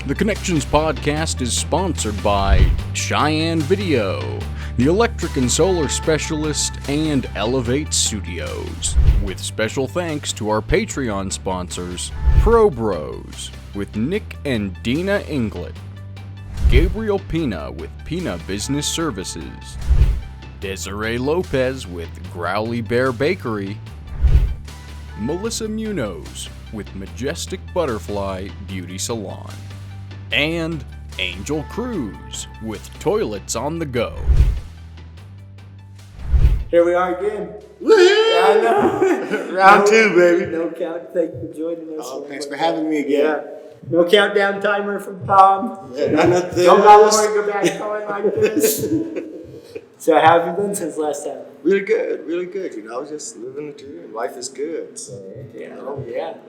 The Connections podcast is sponsored by Cheyenne Video, the electric and solar specialist, and Elevate Studios. With special thanks to our Patreon sponsors, Pro Bros with Nick and Dina Inglet, Gabriel Piña with Piña Business Services, Desiree Lopez with Growley Bear Bakery, Melissa Munoz with Majestic Butterfly Beauty Salon, and Angel Cruz with Toilets on the Go. Here we are again. Woo-hoo! I know. Round two, baby. No count. Thanks for joining us. Oh, thanks for having me again. Yeah. No countdown timer from Tom. Yeah, none of this. Don't got more go back going like this. So how have you been since last time? Really good, really good. You know, just living the dream. Life is good. So,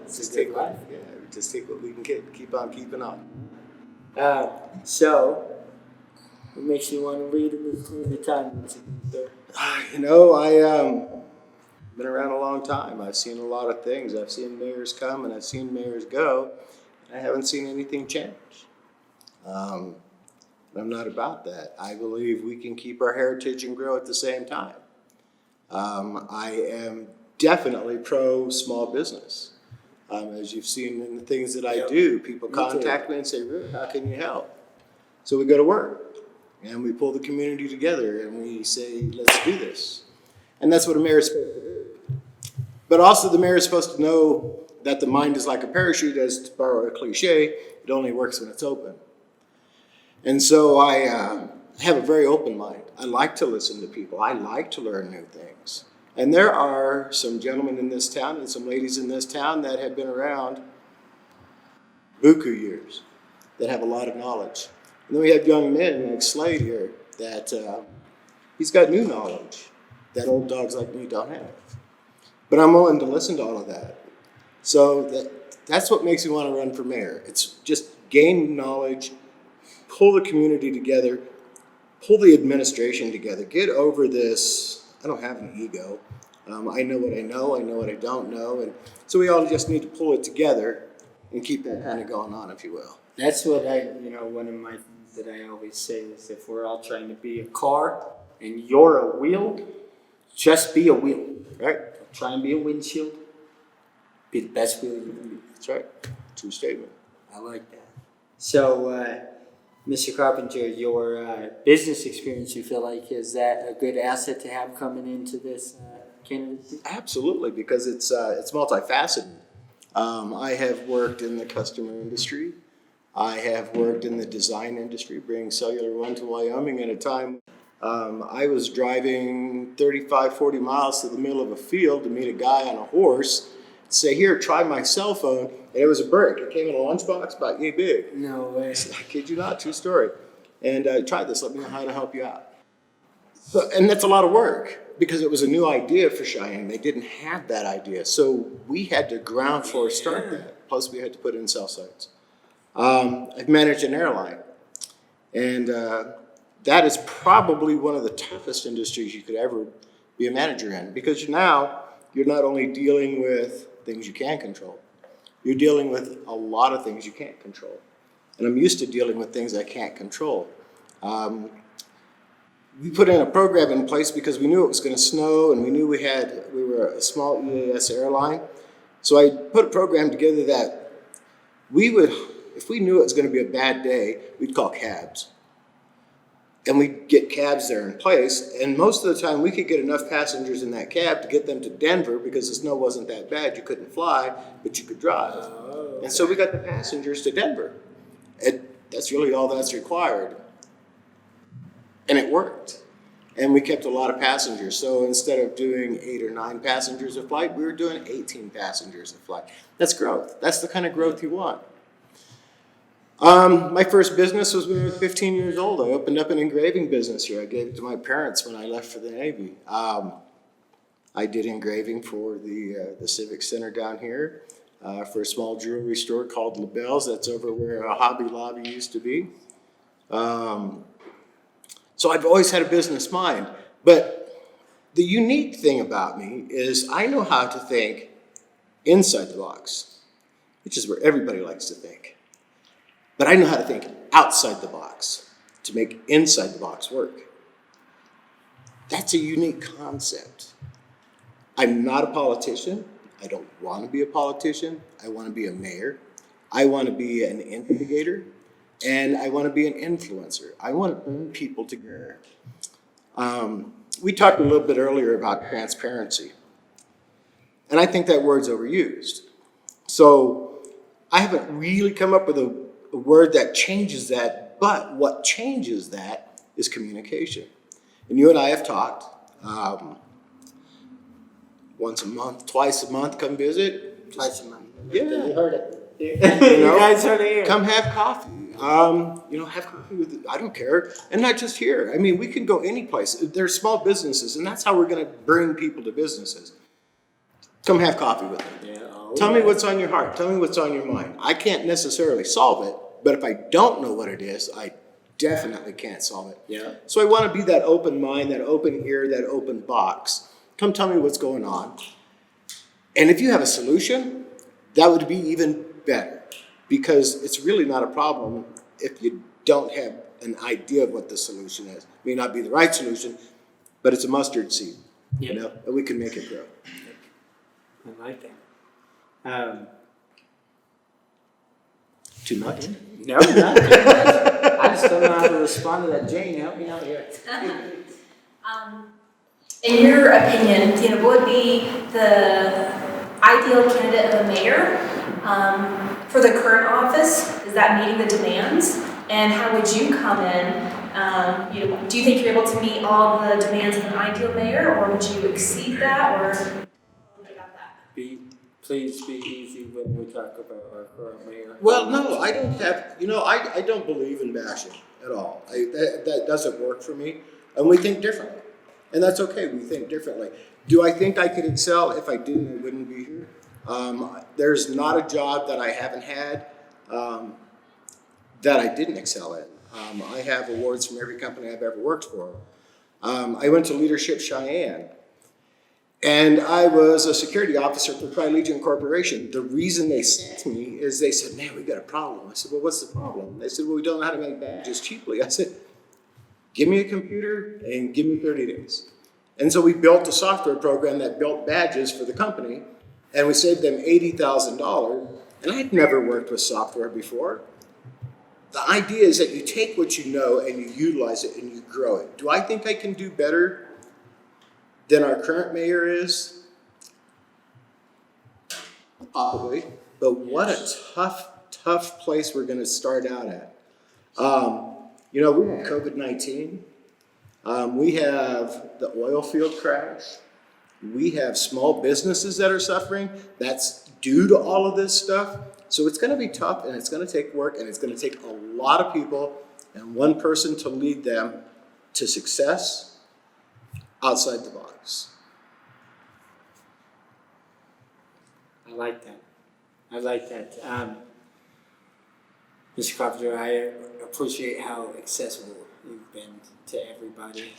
Just take life. Yeah, just take what we can get. Keep on keeping on. So, what makes you want to lead in the time? You know, I been around a long time. I've seen a lot of things. I've seen mayors come and I've seen mayors go. I haven't seen anything change. I'm not about that. I believe we can keep our heritage and grow at the same time. I am definitely pro small business. As you've seen in the things that I do, people contact me and say, "Rick, how can you help?" So we go to work and we pull the community together and we say, "Let's do this." And that's what a mayor is supposed to do. But also the mayor is supposed to know that the mind is like a parachute, as to borrow a cliche, it only works when it's open. And so I have a very open mind. I like to listen to people. I like to learn new things. And there are some gentlemen in this town and some ladies in this town that have been around buku years, that have a lot of knowledge. And then we have young men like Slade here that he's got new knowledge that old dogs like me don't have. But I'm willing to listen to all of that. So that's what makes me want to run for mayor. It's just gain knowledge, pull the community together, pull the administration together, get over this. I don't have an ego. I know what I know what I don't know. And so we all just need to pull it together and keep that kind of going on, if you will. That's what one of my things that I always say is if we're all trying to be a car and you're a wheel, just be a wheel, right? Try and be a windshield. Be the best wheel you can be. That's right. True statement. I like that. So, Mr. Coppinger, your business experience, you feel like, is that a good asset to have coming into this candidacy? Absolutely, because it's multifaceted. I have worked in the customer industry. I have worked in the design industry, bringing Cellular One to Wyoming at a time. I was driving 35, 40 miles to the middle of a field to meet a guy on a horse, say, "Here, try my cell phone," and it was a brick. It came in a lunchbox about yay big. No way. I kid you not, true story. And try this, let me know how to help you out. And that's a lot of work because it was a new idea for Cheyenne. They didn't have that idea. So we had to ground floor start that. Plus we had to put in cell sites. I've managed an airline. And that is probably one of the toughest industries you could ever be a manager in, because now you're not only dealing with things you can control, you're dealing with a lot of things you can't control. And I'm used to dealing with things I can't control. We put in a program in place because we knew it was going to snow and we knew we were a small EAS airline. So I put a program together that we would, if we knew it was going to be a bad day, we'd call cabs. And we'd get cabs there in place, and most of the time we could get enough passengers in that cab to get them to Denver because the snow wasn't that bad. You couldn't fly, but you could drive. Oh. And so we got the passengers to Denver. And that's really all that's required. And it worked. And we kept a lot of passengers. So instead of doing 8 or 9 passengers a flight, we were doing 18 passengers a flight. That's growth. That's the kind of growth you want. My first business was when I was 15 years old. I opened up an engraving business here. I gave it to my parents when I left for the Navy. I did engraving for the Civic Center down here, for a small jewelry store called LaBelle's. That's over where a Hobby Lobby used to be. So I've always had a business mind. But the unique thing about me is I know how to think inside the box, which is where everybody likes to think. But I know how to think outside the box to make inside the box work. That's a unique concept. I'm not a politician. I don't want to be a politician. I want to be a mayor. I want to be an instigator. And I want to be an influencer. I want to bring people together. We talked a little bit earlier about transparency. And I think that word's overused. So I haven't really come up with a word that changes that, but what changes that is communication. And you and I have talked once a month, twice a month, come visit. Twice a month. Yeah. You heard it. You know, guys heard it here. Come have coffee. Have coffee with, I don't care. And not just here. I mean, we can go any place. There's small businesses, and that's how we're going to bring people to businesses. Come have coffee with them. Yeah. Tell me what's on your heart. Tell me what's on your mind. I can't necessarily solve it, but if I don't know what it is, I definitely can't solve it. Yeah. So I want to be that open mind, that open ear, that open box. Come tell me what's going on. And if you have a solution, that would be even better, because it's really not a problem if you don't have an idea of what the solution is. It may not be the right solution, but it's a mustard seed, and we can make it grow. I like that. Too much? No, not too much. I just don't know how to respond to that. Jane, help me out here. In your opinion, what would be the ideal candidate of a mayor for the current office? Is that meeting the demands? And how would you come in? Do you think you're able to meet all the demands of an ideal mayor, or would you exceed that, or about that? Please be easy when we talk about our current mayor. Well, no, I don't have, I don't believe in bashing at all. That doesn't work for me. And we think differently. And that's okay, we think differently. Do I think I could excel? If I didn't, I wouldn't be here. There's not a job that I haven't had that I didn't excel in. I have awards from every company I've ever worked for. I went to Leadership Cheyenne, and I was a security officer for Tri-Legion Corporation. The reason they sent me is they said, man, we got a problem. I said, well, what's the problem? They said, well, we don't know how to make badges cheaply. I said, give me a computer and give me 30 days. And so we built a software program that built badges for the company, and we saved them $80,000. And I'd never worked with software before. The idea is that you take what you know and you utilize it and you grow it. Do I think I can do better than our current mayor is? Probably. But what a tough place we're going to start out at. We have COVID-19. We have the oil field crash. We have small businesses that are suffering. That's due to all of this stuff. So it's going to be tough, and it's going to take work, and it's going to take a lot of people and one person to lead them to success outside the box. I like that. Mr. Coppinger, I appreciate how accessible you've been to everybody.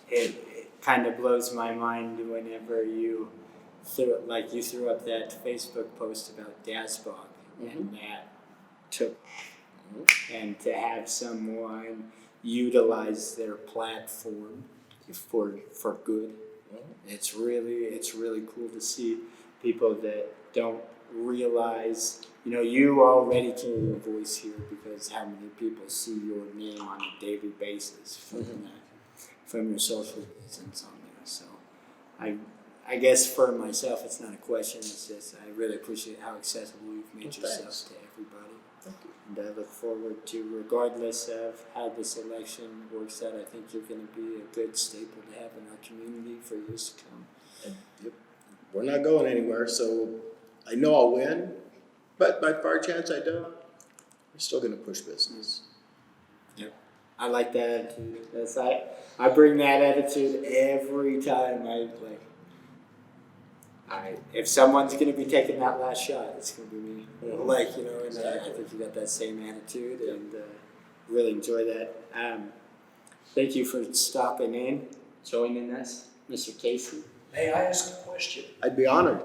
It kind of blows my mind whenever you threw up that Facebook post about DASBOG, and that took, and to have someone utilize their platform for good. It's really cool to see people that don't realize, you already carry a voice here, because how many people see your name on a daily basis from your social presence on there. So I guess for myself, it's not a question. It's just I really appreciate how accessible you've made yourself to everybody. Thank you. And I look forward to, regardless of how this election works out, I think you're going to be a good staple to have in our community for years to come. Yep. We're not going anywhere, so I know I'll win, but by far chance I don't, we're still going to push business. Yep. I like that attitude. I bring that attitude every time if someone's going to be taking that last shot, it's going to be me. And I think you got that same attitude, and really enjoy that. Thank you for stopping in, joining us, Mr. Casey. May I ask a question? I'd be honored.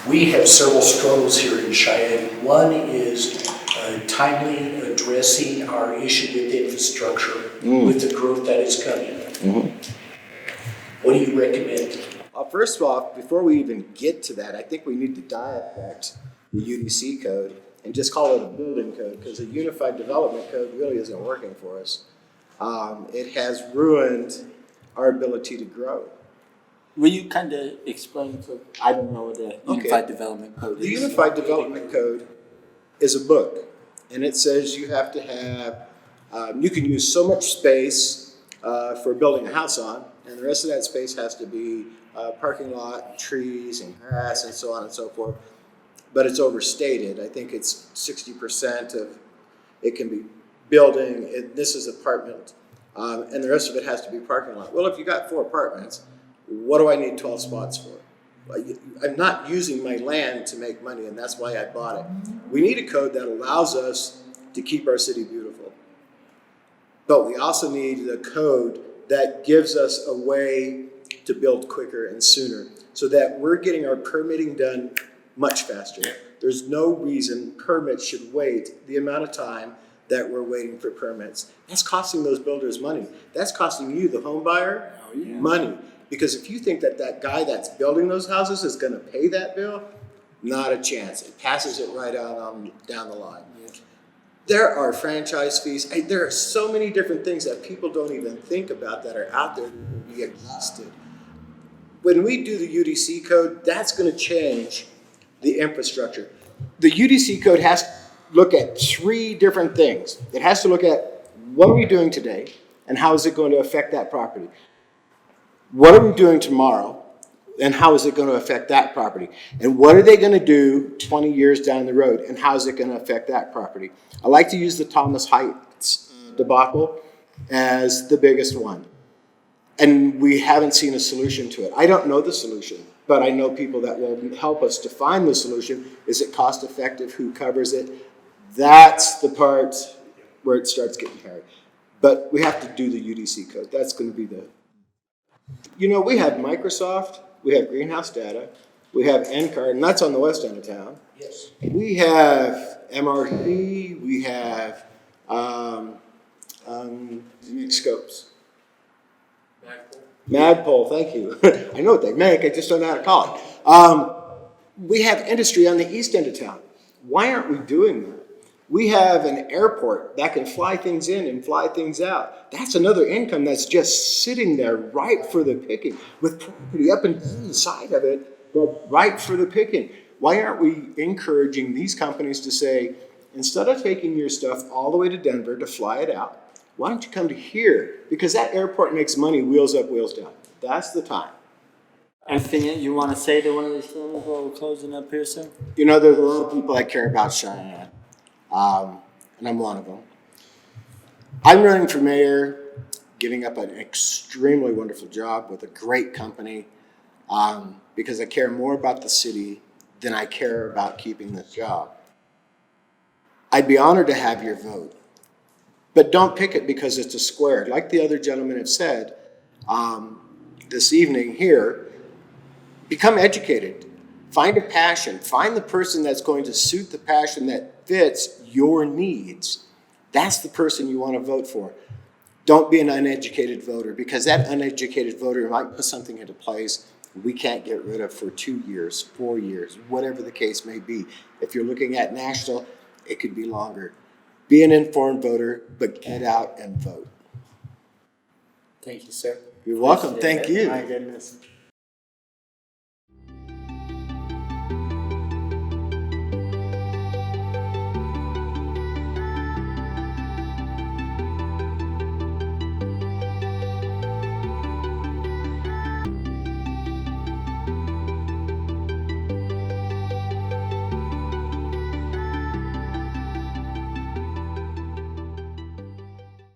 We have several struggles here in Cheyenne. One is timely addressing our issue with infrastructure, with the growth that is coming. What do you recommend? First of all, before we even get to that, I think we need to dissect the UDC code and just call it a building code, because a unified development code really isn't working for us. It has ruined our ability to grow. Will you kind of explain for, I don't know what the Unified Development Code is. The Unified Development Code is a book, and it says you have to have, you can use so much space for building a house on, and the rest of that space has to be parking lot, trees, and grass, and so on and so forth. But it's overstated. I think it's 60% of it can be building, this is apartment, and the rest of it has to be parking lot. Well, if you got 4 apartments, what do I need 12 spots for? I'm not using my land to make money, and that's why I bought it. We need a code that allows us to keep our city beautiful. But we also need a code that gives us a way to build quicker and sooner, so that we're getting our permitting done much faster. There's no reason permits should wait the amount of time that we're waiting for permits. That's costing those builders money. That's costing you, the home buyer, money. Because if you think that that guy that's building those houses is gonna pay that bill, not a chance. It passes it right out on down the line. There are franchise fees. There are so many different things that people don't even think about that are out there that will be exhausted. When we do the UDC code, that's gonna change the infrastructure. The UDC code has to look at 3 different things. It has to look at what are we doing today and how is it going to affect that property? What are we doing tomorrow, and how is it going to affect that property? And what are they going to do 20 years down the road, and how is it going to affect that property? I like to use the Thomas Heights debacle as the biggest one. And we haven't seen a solution to it. I don't know the solution, but I know people that will help us to find the solution. Is it cost effective? Who covers it? That's the part where it starts getting hairy. But we have to do the UDC code. That's going to be the... You know, we have Microsoft, we have Greenhouse Data, we have NCAR, and that's on the west end of town. Yes. We have MRC, we have Scopes. Magpole, thank you. I know what they make, I just don't know how to call it. We have industry on the east end of town. Why aren't we doing that? We have an airport that can fly things in and fly things out. That's another income that's just sitting there right for the picking, with property up and down the side of it, but right for the picking. Why aren't we encouraging these companies to say, instead of taking your stuff all the way to Denver to fly it out, why don't you come to here? Because that airport makes money, wheels up, wheels down. That's the time. Anything you want to say to one of these things while we're closing up here, sir? You know, there's a lot of people that care about Cheyenne. And I'm one of them. I'm running for mayor, giving up an extremely wonderful job with a great company, because I care more about the city than I care about keeping this job. I'd be honored to have your vote, but don't pick it because it's a square. Like the other gentlemen have said this evening here, become educated. Find a passion. Find the person that's going to suit the passion that fits your needs. That's the person you want to vote for. Don't be an uneducated voter, because that uneducated voter might put something into place we can't get rid of for 2 years, 4 years, whatever the case may be. If you're looking at national, it could be longer. Be an informed voter, but get out and vote. Thank you, sir. You're welcome. Appreciate Thank it. you. My goodness.